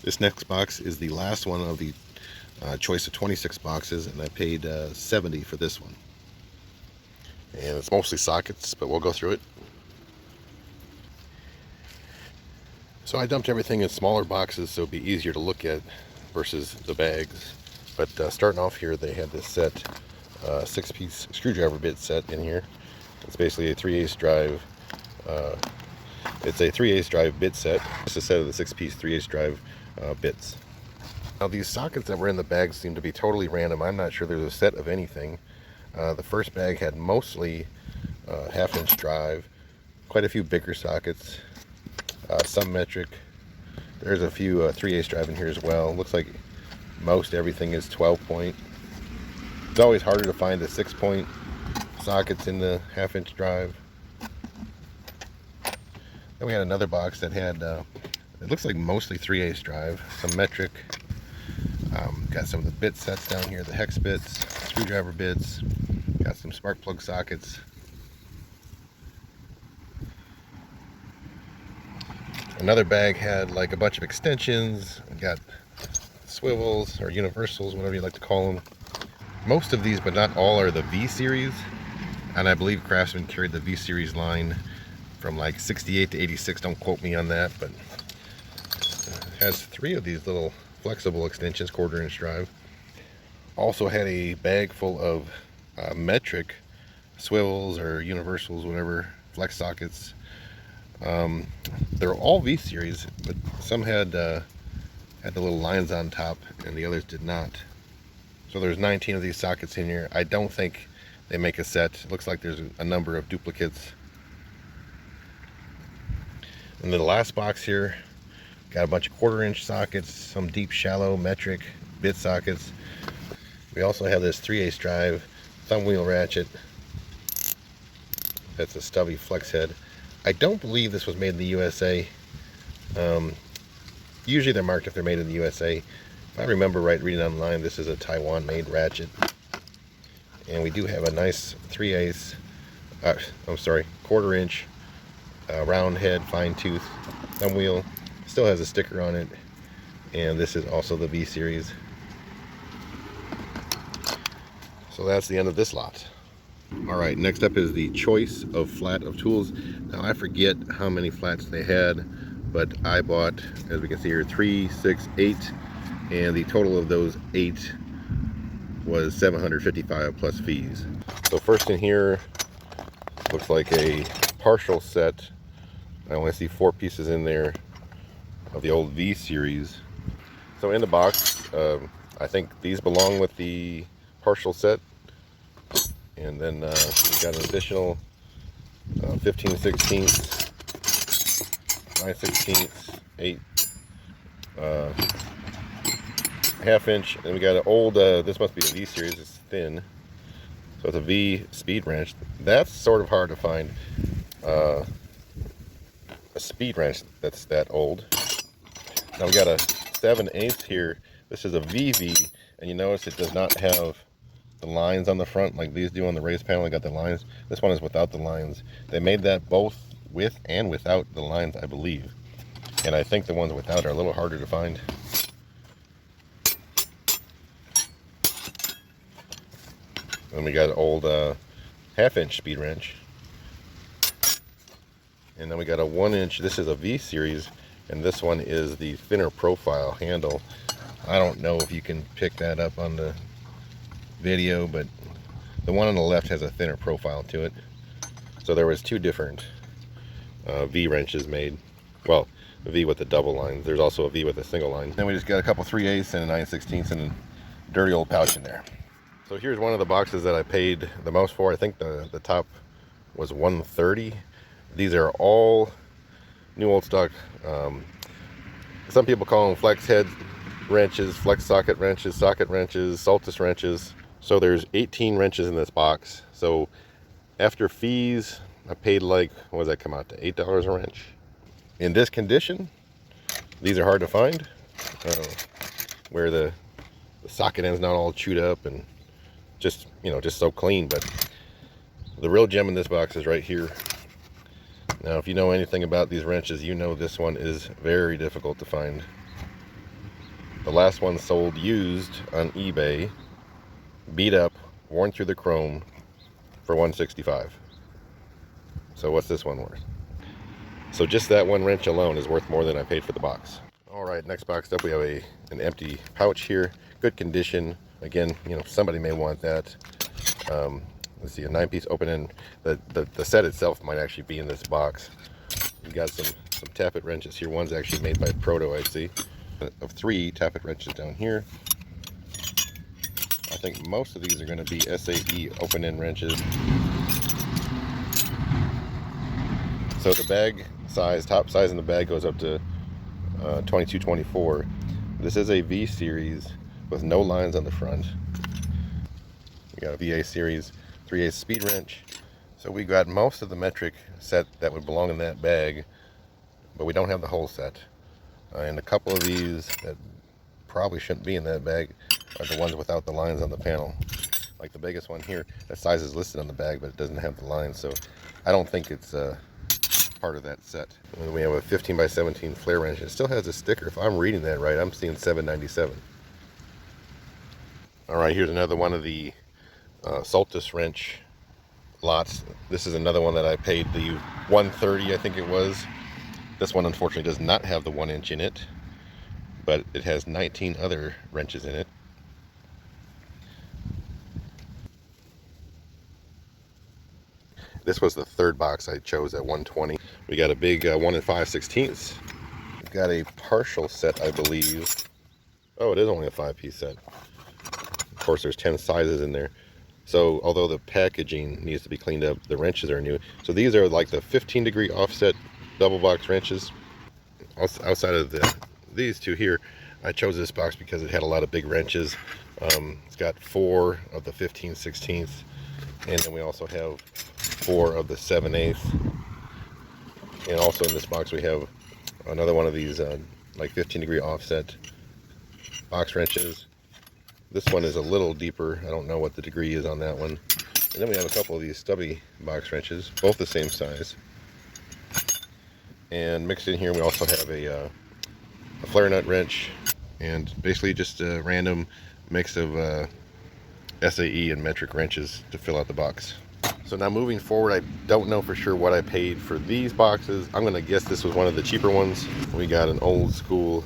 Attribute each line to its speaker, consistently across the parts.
Speaker 1: This next box is the last one of the choice of 26 boxes, and I paid $70 for this one. And it's mostly sockets, but we'll go through it. So I dumped everything in smaller boxes so it'd be easier to look at versus the bags. But starting off here, they had this set, 6-piece screwdriver bit set in here. It's basically a 3/8 drive. It's a 3/8 drive bit set. It's a set of the 6-piece 3/8 drive bits. Now these sockets that were in the bag seem to be totally random. I'm not sure there's a set of anything. The first bag had mostly 1/2-inch drive, quite a few bigger sockets, some metric. There's a few 3/8 drive in here as well. Looks like most everything is 12-point. It's always harder to find the 6-point sockets in the 1/2-inch drive. Then we had another box that had, it looks like mostly 3/8 drive, some metric. Got some of the bit sets down here, the hex bits, screwdriver bits, got some spark plug sockets. Another bag had like a bunch of extensions, got swivels or universals, whatever you like to call them. Most of these, but not all, are the V series, and I believe Craftsman carried the V series line from like 68 to 86, don't quote me on that, but it has 3 of these little flexible extensions, 1/4-inch drive. Also had a bag full of metric swivels or universals, whatever, flex sockets. They're all V series, but some had the little lines on top and the others did not. So there's 19 of these sockets in here. I don't think they make a set. It looks like there's a number of duplicates. And then the last box here got a bunch of 1/4-inch sockets, some deep shallow metric bit sockets. We also have this 3/8 drive thumb wheel ratchet. That's a stubby flex head. I don't believe this was made in the USA. Usually they're marked if they're made in the USA. If I remember right, reading online, this is a Taiwan made ratchet. And we do have a nice 3/8, 1/4-inch round head, fine tooth thumb wheel. Still has a sticker on it, and this is also the V series. So that's the end of this lot. Alright, next up is the choice of flat of tools. Now I forget how many flats they had, but I bought, as we can see here, 3, 6, 8, and the total of those 8 was $755 plus fees. So first in here, looks like a partial set. I only see 4 pieces in there of the old V series. So in the box, I think these belong with the partial set, and then we've got an additional 15/16, 9/16, 8, 1/2-inch, and we got an old, this must be a V series, it's thin, so it's a V speed wrench. That's sort of hard to find, a speed wrench that's that old. Now we got a 7/8 here. This is a VV, and you notice it does not have the lines on the front like these do on the raised panel. They got the lines. This one is without the lines. They made that both with and without the lines, I believe. And I think the ones without are a little harder to find. Then we got an old 1/2-inch speed wrench. And then we got a 1-inch, this is a V series, and this one is the thinner profile handle. I don't know if you can pick that up on the video, but the one on the left has a thinner profile to it. So there was 2 different V wrenches made. Well, the V with the double lines. There's also a V with a single line. Then we just got a couple 3/8 and a 9/16 and a dirty old pouch in there. So here's one of the boxes that I paid the most for. I think the top was $130. These are all new old stock. Some people call them flex head wrenches, flex socket wrenches, Soltis wrenches. So there's 18 wrenches in this box. So after fees, I paid like, what does that come out to, $8 a wrench? In this condition, these are hard to find, where the socket end's not all chewed up and just, just so clean. But the real gem in this box is right here. Now, if you know anything about these wrenches, you know this one is very difficult to find. The last one sold used on eBay, beat up, worn through the chrome for $165. So what's this one worth? So just that one wrench alone is worth more than I paid for the box. All right, next boxed up we have an empty pouch here, good condition. Again, you know, somebody may want that. Let's see, a 9-piece open end. The set itself might actually be in this box. We got some tappet wrenches here. One's actually made by Proto, I see. Of 3 tappet wrenches down here. I think most of these are going to be SAE open end wrenches. So the bag size, top size in the bag goes up to 22-24. This is a V series with no lines on the front. We got a VA series 3/8 speed wrench. So we got most of the metric set that would belong in that bag, but we don't have the whole set. And a couple of these that probably shouldn't be in that bag are the ones without the lines on the panel. Like the biggest one here, that size is listed on the bag, but it doesn't have the lines, so I don't think it's part of that set. And then we have a 15x17 flare wrench. It still has a sticker. If I'm reading that right, I'm seeing $7.97. All right, here's another one of the Soltis wrench lots. This is another one that I paid the $130, I think it was. This one unfortunately does not have the 1-inch in it, but it has 19 other wrenches in it. This was the third box I chose at $120. We got a big 1 5/16. We've got a partial set, I believe. Oh, it is only a 5-piece set. Of course, there's 10 sizes in there. So, although the packaging needs to be cleaned up, the wrenches are new. So these are like the 15-degree offset double box wrenches. Outside of these two here, I chose this box because it had a lot of big wrenches. It's got 4 of the 15/16, and then we also have 4 of the 7/8. And also in this box we have another one of these like 15-degree offset box wrenches. This one is a little deeper. I don't know what the degree is on that one. And then we have a couple of these stubby box wrenches, both the same size. And mixed in here we also have a flare nut wrench, and basically just a random mix of SAE and metric wrenches to fill out the box. So now moving forward, I don't know for sure what I paid for these boxes. I'm going to guess this was one of the cheaper ones. We got an old school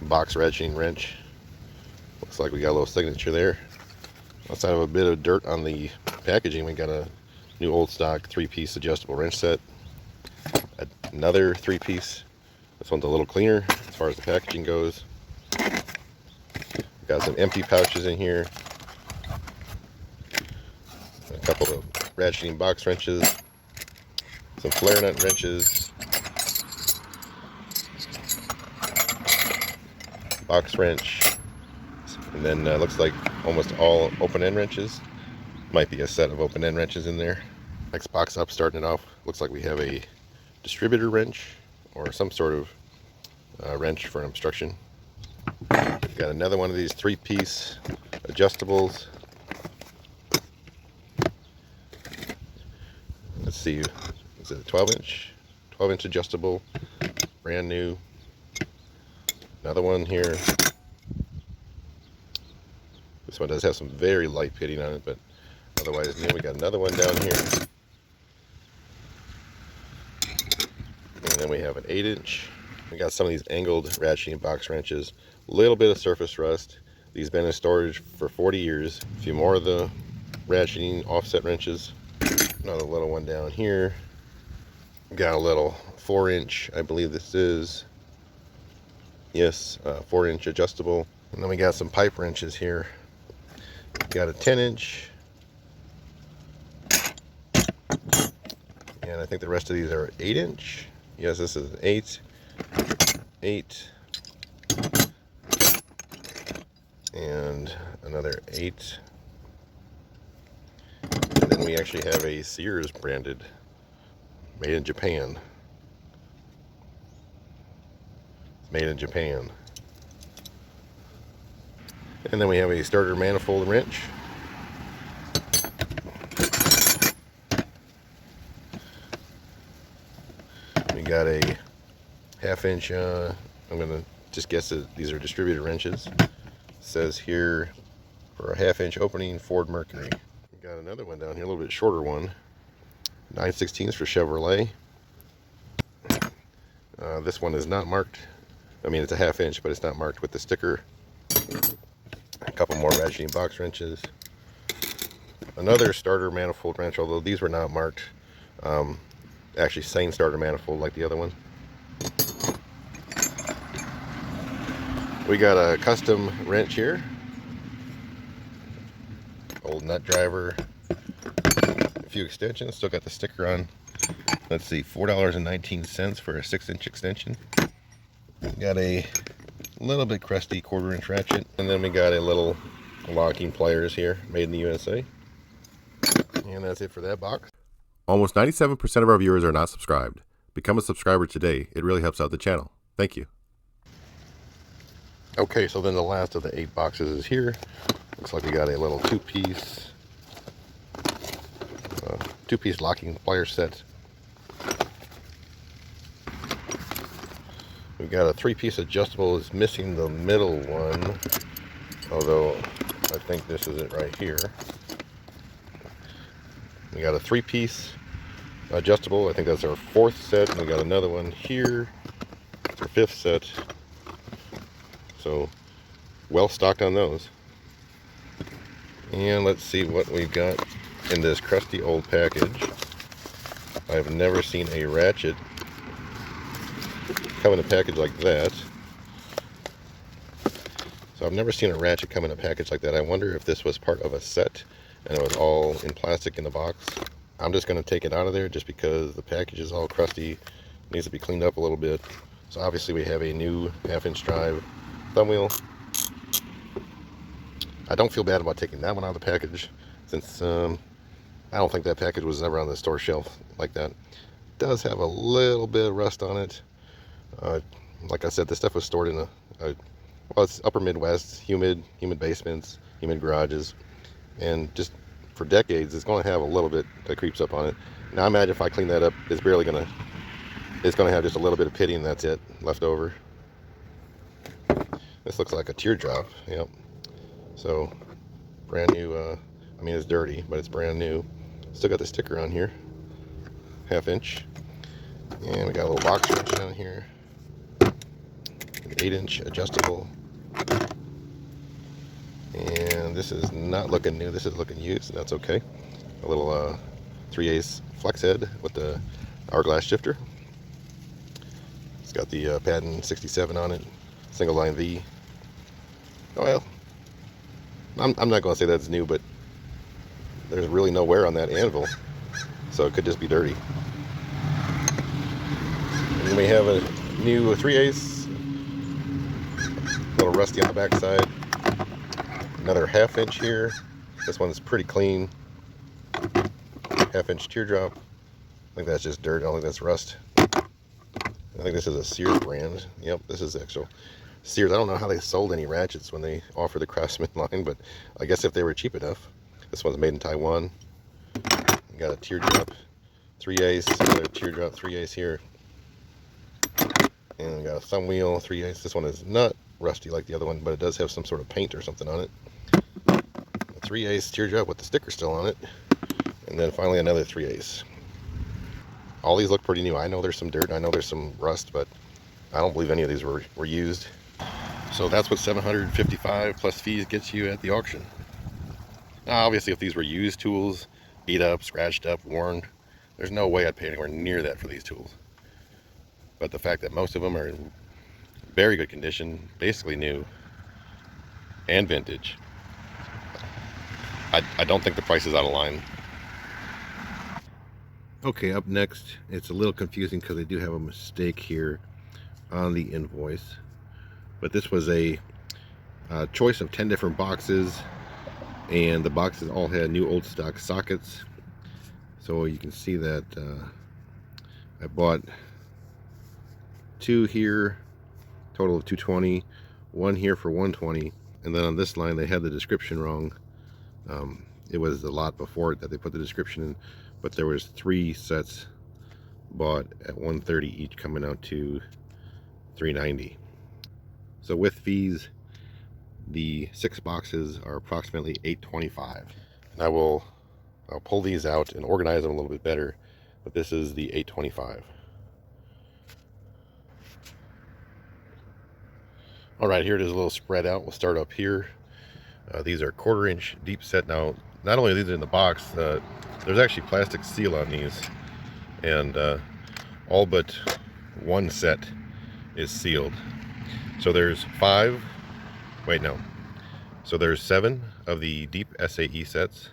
Speaker 1: box ratcheting wrench. Looks like we got a little signature there. Outside of a bit of dirt on the packaging, we got a new old stock 3-piece adjustable wrench set. Another 3-piece. This one's a little cleaner as far as the packaging goes. Got some empty pouches in here. A couple of ratcheting box wrenches. Some flare nut wrenches. Box wrench. And then looks like almost all open-end wrenches. Might be a set of open-end wrenches in there. Next box up, starting it off, looks like we have a distributor wrench or some sort of wrench for an obstruction. Got another one of these 3-piece adjustables. Let's see, is it a 12-inch? 12-inch adjustable, brand new. Another one here. This one does have some very light pitting on it, but otherwise new. We got another one down here. And then we have an 8-inch. We got some of these angled ratcheting box wrenches. A little bit of surface rust. These been in storage for 40 years. A few more of the ratcheting offset wrenches. Another little one down here. Got a little 4-inch, I believe this is. Yes, 4-inch adjustable. And then we got some pipe wrenches here. Got a 10-inch. And I think the rest of these are 8-inch. Yes, this is an 8. 8. And another 8. And then we actually have a Sears branded, made in Japan. It's made in Japan. And then we have a starter manifold wrench. We got a 1/2 inch, I'm going to just guess that these are distributed wrenches. It says here for a 1/2 inch opening, Ford Mercury. We got another one down here, a little bit shorter one. 9/16 for Chevrolet. This one is not marked. I mean, it's a 1/2 inch, but it's not marked with the sticker. A couple more ratcheting box wrenches. Another starter manifold wrench, although these were not marked. Actually, same starter manifold like the other one. We got a custom wrench here. Old nut driver. A few extensions. Still got the sticker on. Let's see, $4.19 for a 6-inch extension. Got a little bit crusty 1/4 inch ratchet. And then we got a little locking pliers here, made in the USA. And that's it for that box.
Speaker 2: Almost 97% of our viewers are not subscribed. Become a subscriber today. It really helps out the channel. Thank you.
Speaker 1: Okay, so then the last of the 8 boxes is here. Looks like we got a little two-piece locking plier set. We got a 3-piece adjustable. It's missing the middle one, although I think this is it right here. We got a 3-piece adjustable. I think that's our 4th set. And we got another one here. It's our 5th set. So well stocked on those. And let's see what we've got in this crusty old package. I've never seen a ratchet come in a package like that. So I've never seen a ratchet come in a package like that. I wonder if this was part of a set and it was all in plastic in the box. I'm just going to take it out of there just because the package is all crusty. It needs to be cleaned up a little bit. So obviously we have a new 1/2 inch drive thumb wheel. I don't feel bad about taking that one out of the package, since I don't think that package was ever on the store shelf like that. It does have a little bit of rust on it. Like I said, this stuff was stored in well, it's upper Midwest, humid basements, humid garages, and just for decades, it's going to have a little bit that creeps up on it. Now imagine if I clean that up, it's going to have just a little bit of pitting, and that's it, left over. This looks like a teardrop, yep. So, brand new, I mean it's dirty, but it's brand new. Still got the sticker on here, 1/2 inch. And we got a little box wrench down here. 8-inch adjustable. And this is not looking new, this is looking used, and that's okay. A little 3/8 flex head with the hourglass shifter. It's got the Patent 67 on it, single line V. Oh well, I'm not going to say that's new, but there's really no wear on that anvil, so it could just be dirty. And then we have a new 3/8, a little rusty on the back side. Another 1/2 inch here. This one's pretty clean. 1/2 inch teardrop. I think that's just dirt. I don't think that's rust. I think this is a Sears brand. Yep, this is actual Sears. I don't know how they sold any ratchets when they offered the Craftsman line, but I guess if they were cheap enough. This one's made in Taiwan. We got a teardrop 3/8, another teardrop 3/8 here. And we got a thumb wheel 3/8. This one is not rusty like the other one, but it does have some sort of paint or something on it. A 3/8 teardrop with the sticker still on it. And then finally another 3/8. All these look pretty new. I know there's some dirt, I know there's some rust, but I don't believe any of these were used. So that's what $755 plus fees gets you at the auction. Now obviously if these were used tools, beat up, scratched up, worn, there's no way I'd pay anywhere near that for these tools. But the fact that most of them are in very good condition, basically new and vintage, I don't think the price is out of line. Okay, up next, it's a little confusing because they do have a mistake here on the invoice. But this was a choice of 10 different boxes, and the boxes all had new old stock sockets. So you can see that I bought 2 here, total of $220, 1 here for $120, and then on this line they had the description wrong. It was the lot before it that they put the description in, but there was 3 sets bought at $130 each, coming out to $390. So with fees, the 6 boxes are approximately $8.25. And I'll pull these out and organize them a little bit better, but this is the $8.25. All right, here it is a little spread out. We'll start up here. These are 1/4 inch deep set. Now, not only are these in the box, there's actually plastic seal on these, and all but one set is sealed. So there's 7 of the deep SAE sets,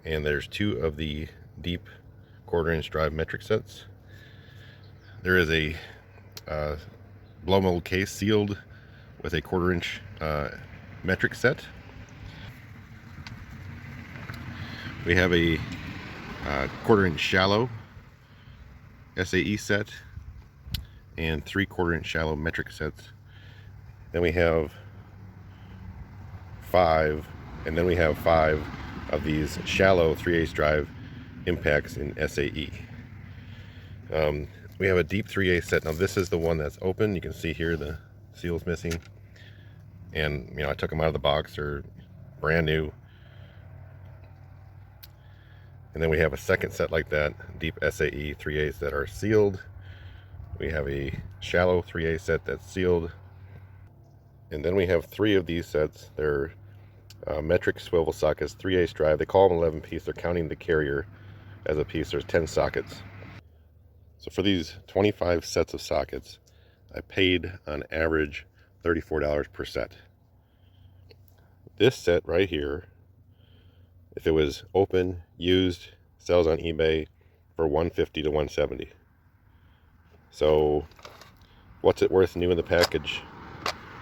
Speaker 1: and there's 2 of the deep 1/4 inch drive metric sets. There is a blow mold case sealed with a 1/4 inch metric set. We have a 1/4 inch shallow SAE set and 3/4 inch shallow metric sets. Then we have 5 of these shallow 3/8 drive impacts in SAE. We have a deep 3/8 set. Now this is the one that's open. You can see here the seal's missing, and I took them out of the box. They're brand new. And then we have a second set like that, deep SAE 3/8 that are sealed. We have a shallow 3/8 set that's sealed. And then we have 3 of these sets. They're metric swivel sockets, 3/8 drive. They call them 11 piece. They're counting the carrier as a piece. There's 10 sockets. So for these 25 sets of sockets, I paid on average $34 per set. This set right here, if it was open, used, sells on eBay for $150 to $170. So what's it worth new in the package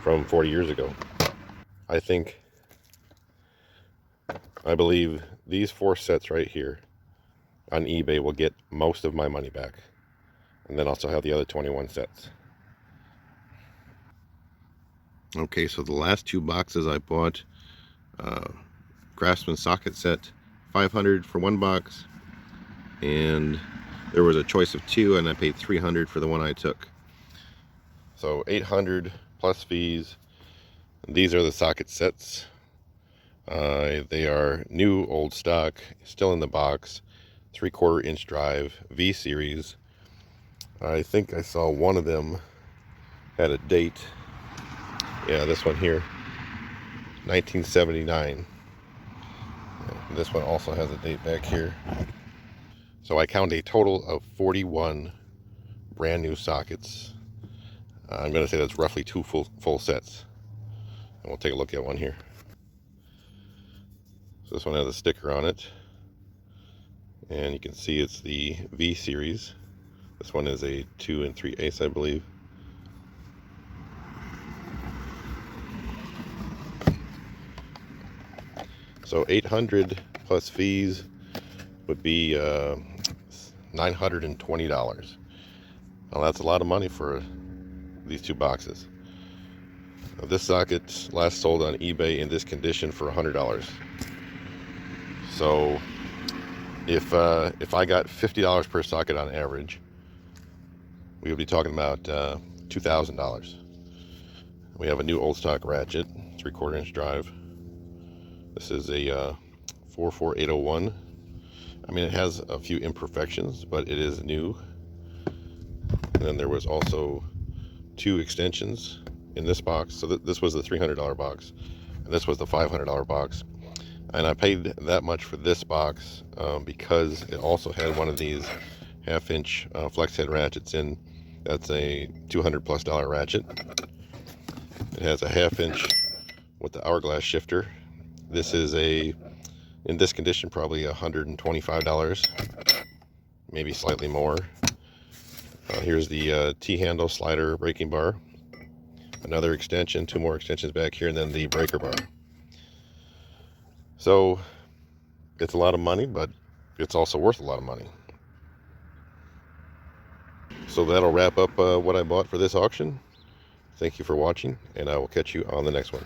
Speaker 1: from 40 years ago? I believe these 4 sets right here on eBay will get most of my money back. And then also have the other 21 sets. Okay, so the last 2 boxes I bought, Craftsman socket set, $500 for 1 box, and there was a choice of 2, and I paid $300 for the one I took. So $800 plus fees. These are the socket sets. They are new, old stock, still in the box, 3/4 inch drive, V series. I think I saw one of them had a date. Yeah, this one here, 1979. Yeah, this one also has a date back here. So I count a total of 41 brand new sockets. I'm going to say that's roughly 2 full sets. And we'll take a look at one here. So this one has a sticker on it, and you can see it's the V series. This one is a 2 3/8, I believe. So $800 plus fees would be $920. Now that's a lot of money for these 2 boxes. Now, this socket last sold on eBay in this condition for $100. So if I got $50 per socket on average, we would be talking about $2,000. We have a new old stock ratchet, 3/4 inch drive. This is a 44801. I mean, it has a few imperfections, but it is new. And then there was also 2 extensions in this box. So this was the $300 box, and this was the $500 box. And I paid that much for this box because it also had one of these 1/2 inch flex head ratchets in. That's a $200+ ratchet. It has a 1/2 inch with the hourglass shifter. This is in this condition, probably $125, maybe slightly more. Here's the T-handle slider braking bar. Another extension, 2 more extensions back here, and then the breaker bar. So it's a lot of money, but it's also worth a lot of money. So that'll wrap up what I bought for this auction. Thank you for watching, and I will catch you on the next one.